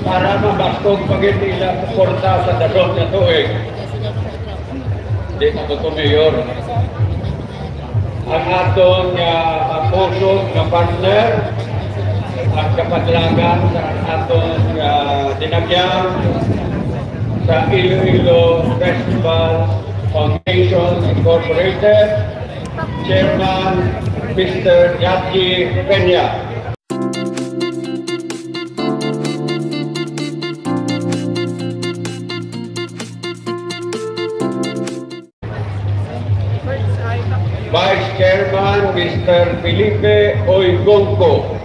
para mabastog pagin nila suporta sa dasol na tuig. Hindi na ito mayor. Ang atong pusog na partner, ang kapatlagan sa atong dinagyan sa Iloilo Festival Foundation Incorporated, Chairman Mr. Jackie Peña. Vice Chairman Mr. Felipe Oigonco.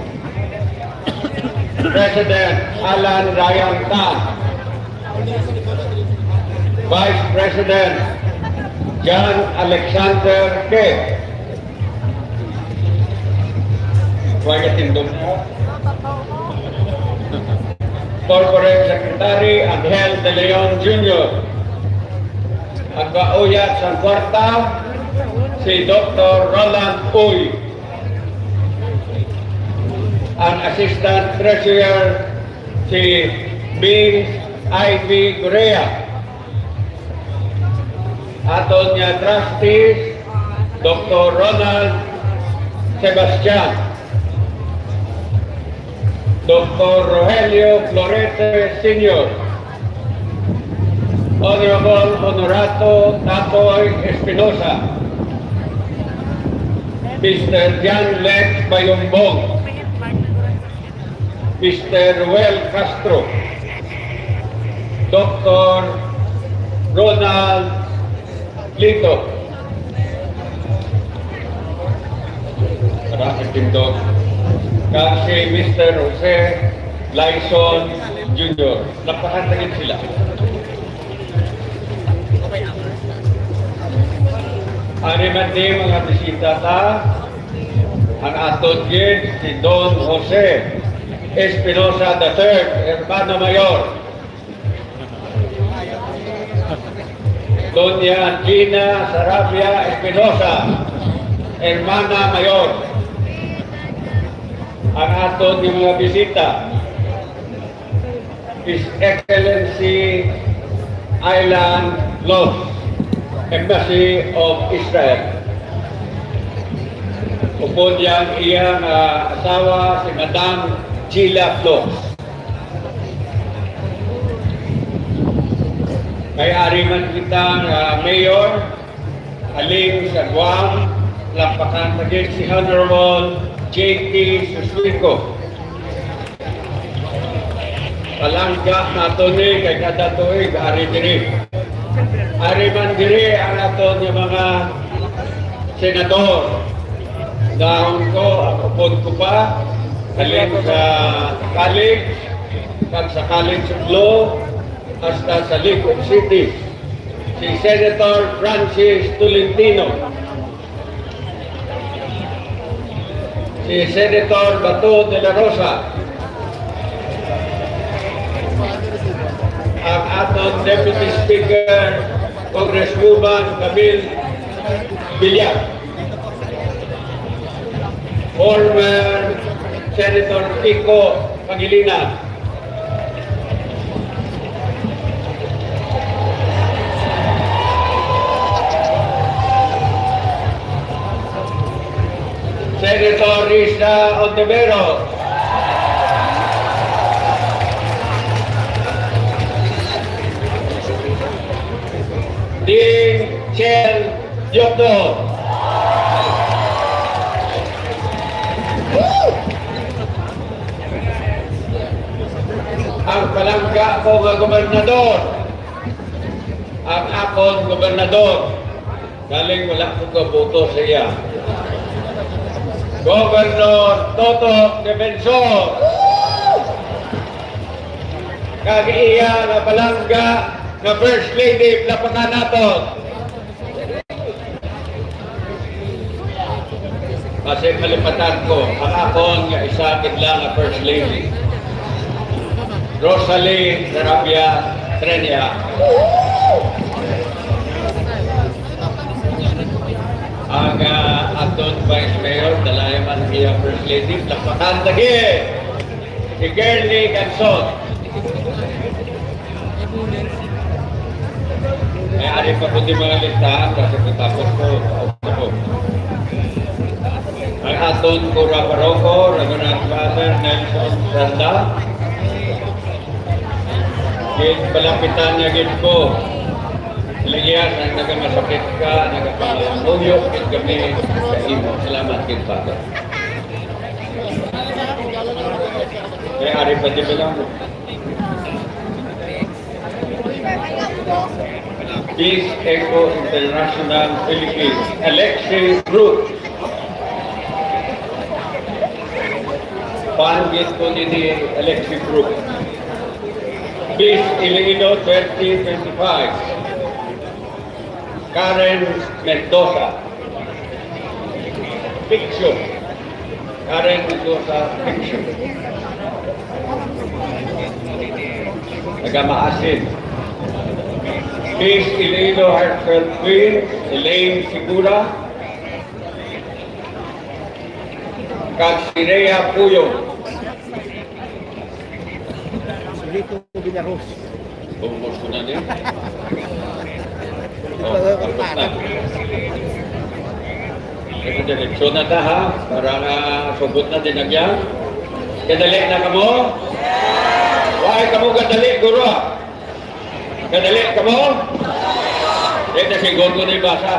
President Alan Ryan Tan. Vice President John Alexander K. Corporate Secretary Angel De Leon Jr. Ang kauyat sa kwarta si Dr. Roland Uy. Ang Assistant Treasurer si B. Ivy Correa. Aton niya Trustees Dr. Ronald Sebastian, Dr. Rogelio Florete Sr., Honorable Honorato Tatoy Espinosa, Mr. Jan Lex Bayumbong, Mr. Ruel Castro, Dr. Ronald Lito, maraming tindog, kasi Mr. Jose Lyson Jr. Napakatagin sila. Ariman din mga bisita ta, ang aton din si Don Jose Espinosa III, Hermano Mayor. Doña Gina Sarabia Espinosa, Hermana Mayor. Ang aton din mga bisita, His Excellency Island Law, Embassy of Israel. Upod yan iyang asawa si Madam Sheila Flores. May ariman kitang Mayor Aling sa Guam, lampakan tagin si Honorable J.T. Suswico. Palangga nato ni kay kada tuig ari diri. Ari man diri ang aton yung mga senador. Dahon ko, upod ko pa, kaling sa college, kag sa College of Law, hasta sa Liquid City, si Senator Francis Tolentino, si Senator Bato de la Rosa, ang aton Deputy Speaker, Congresswoman Camille Villar, former Senator Kiko Pangilinan, Senator Risa Ontiveros, Ding Chel Yoto, ang palangga ko nga gobernador, ang akon gobernador, galing wala ko kaboto sa iya, Governor Toto Defensor, kag iya nga palangga nga First Lady Lapakan naton. Kasi kalipatan ko, ang akon nga isa kidlang nga First Lady, Rosalie Sarabia Trenia. Ang aton Vice Mayor, dalayan man iya First Lady, lapakan lagi, si Girlie Ganson. May ari pa po di mga listahan kasi tapos ko, auto ko. Ang aton Cura Paroko, Raghunath Father Nelson Sanda. Gid palapitan na gid ko. Liyas ang nagamasakit ka, nagapanguyok gid kami sa imo. Salamat gid Father. May ari pa di ba lang? Peace Echo International Philippines, Alexei Cruz. Panggit ko din ni Alexei Cruz. Peace Iloilo 2025. Karen Mendoza. Fiction. Karen Mendoza, Fiction. Nagamaasin. Peace Iloilo Heartfelt Queen, Elaine Sigura. Katsirea Puyo. Silito Villaros. Bumos ko na din. Ito direksyon na ta ha, para na sugot na din nagyan. Kadali na kamo? Why kamo kadali, guro? Kadali kamo? Ito siguro ko na ibasa.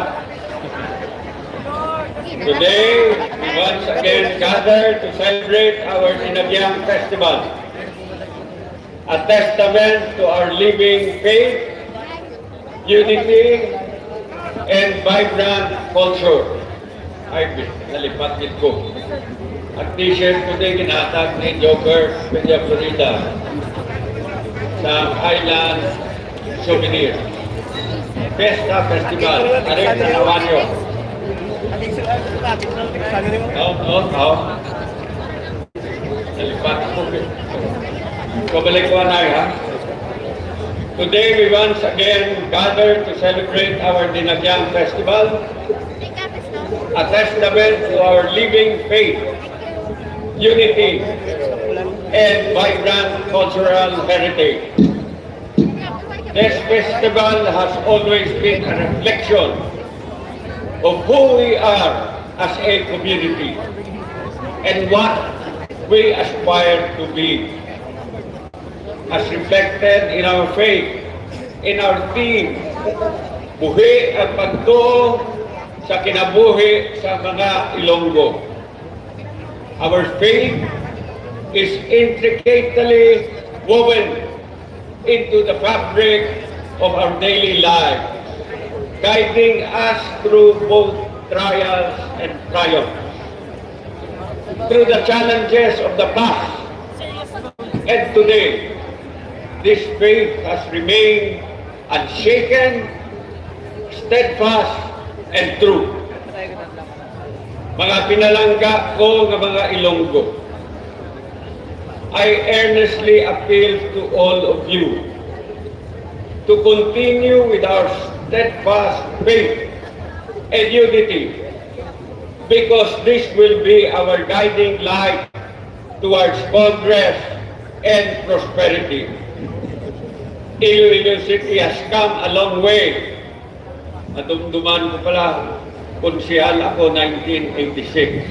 Today, we once again gather to celebrate our Dinagyang Festival, a testament to our living faith, unity, and vibrant culture. Ay, nalipat ko. At t-shirt today ginatag ni Joker, Peña Florida, sa Island Souvenir. Festa Festival, Arin na Nawanyo. Nalipat ko. Kabalik ko na ha. Today we once again gather to celebrate our Dinagyang Festival, a testament to our living faith, unity, and vibrant cultural heritage. This festival has always been a reflection of who we are as a community and what we aspire to be, as reflected in our faith, in our theme, buhi at pagtuo sa kinabuhi sa mga Ilonggo. Our faith is intricately woven into the fabric of our daily life, guiding us through both trials and triumphs, through the challenges of the past and today. This faith has remained unshaken, steadfast, and true. Mga pinalangga ko ng mga Ilonggo, I earnestly appeal to all of you to continue with our steadfast faith and unity, because this will be our guiding light towards progress and prosperity. Iloilo City has come a long way. Nadumduman ko pala, konsyal ako 1986.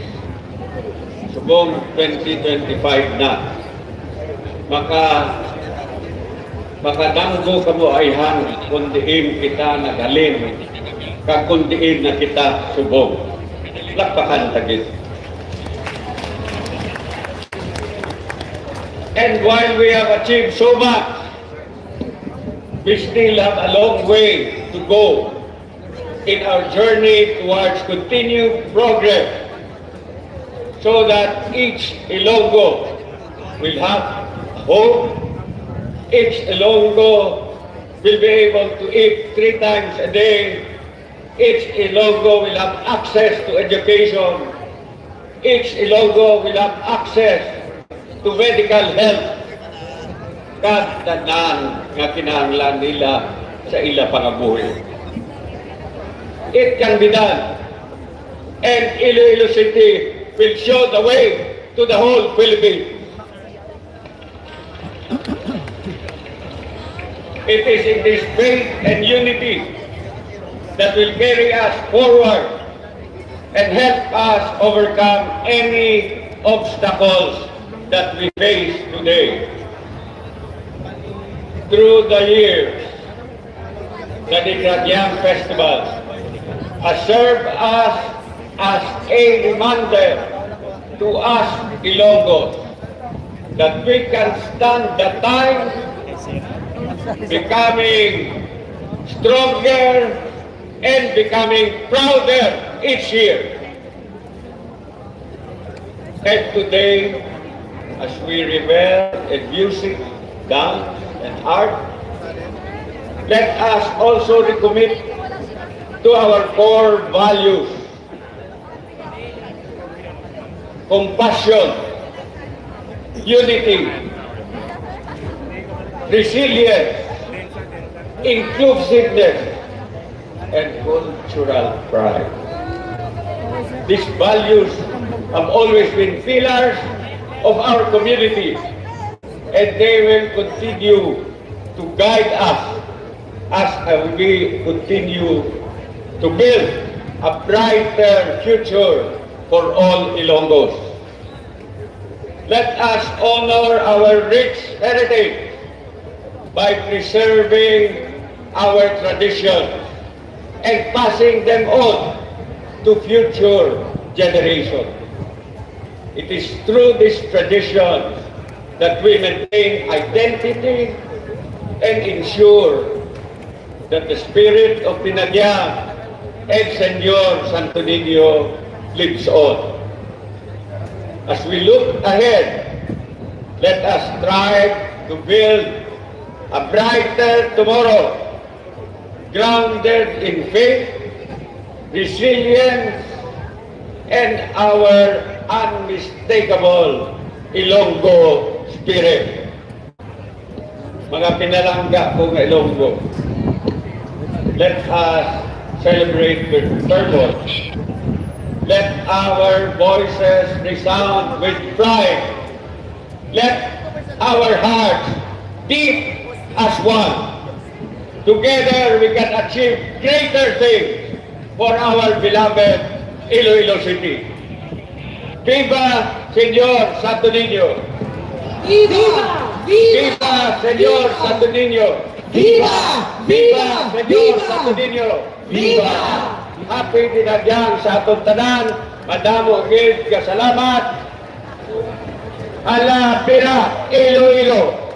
Subong 2025 na. Makadanggo kamo ayhan, kundiin kita nagalin, kakundiin na kita subong. Lakpakan tagit. And while we have achieved so much, we still have a long way to go in our journey towards continued progress, so that each Ilonggo will have hope, each Ilonggo will be able to eat 3 times a day, each Ilonggo will have access to education, each Ilonggo will have access to medical health, katanan nga kinahanglan nila sa ila pangabuhi. It can be done, and Iloilo City will show the way to the whole Philippines. It is in this faith and unity that will carry us forward and help us overcome any obstacles that we face today. Through the years, the Digradyang Festival has served us as a reminder to us Ilonggos that we can stand the time becoming stronger and becoming prouder each year. And today, as we revel in music, dance, and art, let us also recommit to our core values: compassion, unity, resilience, inclusiveness, and cultural pride. These values have always been pillars of our community, and they will continue to guide us as we continue to build a brighter future for all Ilonggos. Let us honor our rich heritage by preserving our traditions and passing them on to future generations. It is through these traditions that we maintain identity and ensure that the spirit of Dinagyang and Senyor Santo Niño lives on. As we look ahead, let us strive to build a brighter tomorrow, grounded in faith, resilience, and our unmistakable Ilonggo spirit. Mga pinalangga kong Ilonggo, let us celebrate with fervor. Let our voices resound with pride. Let our hearts beat as one. Together we can achieve greater things for our beloved Iloilo City. Viva Senyor Santo Niño! Viva! Viva Senyor Santo Niño! Viva! Viva Senyor Santo Niño! Viva! Happy Dinagyang sa atong tanan. Madamo gid kasalamat. Ala pira Iloilo!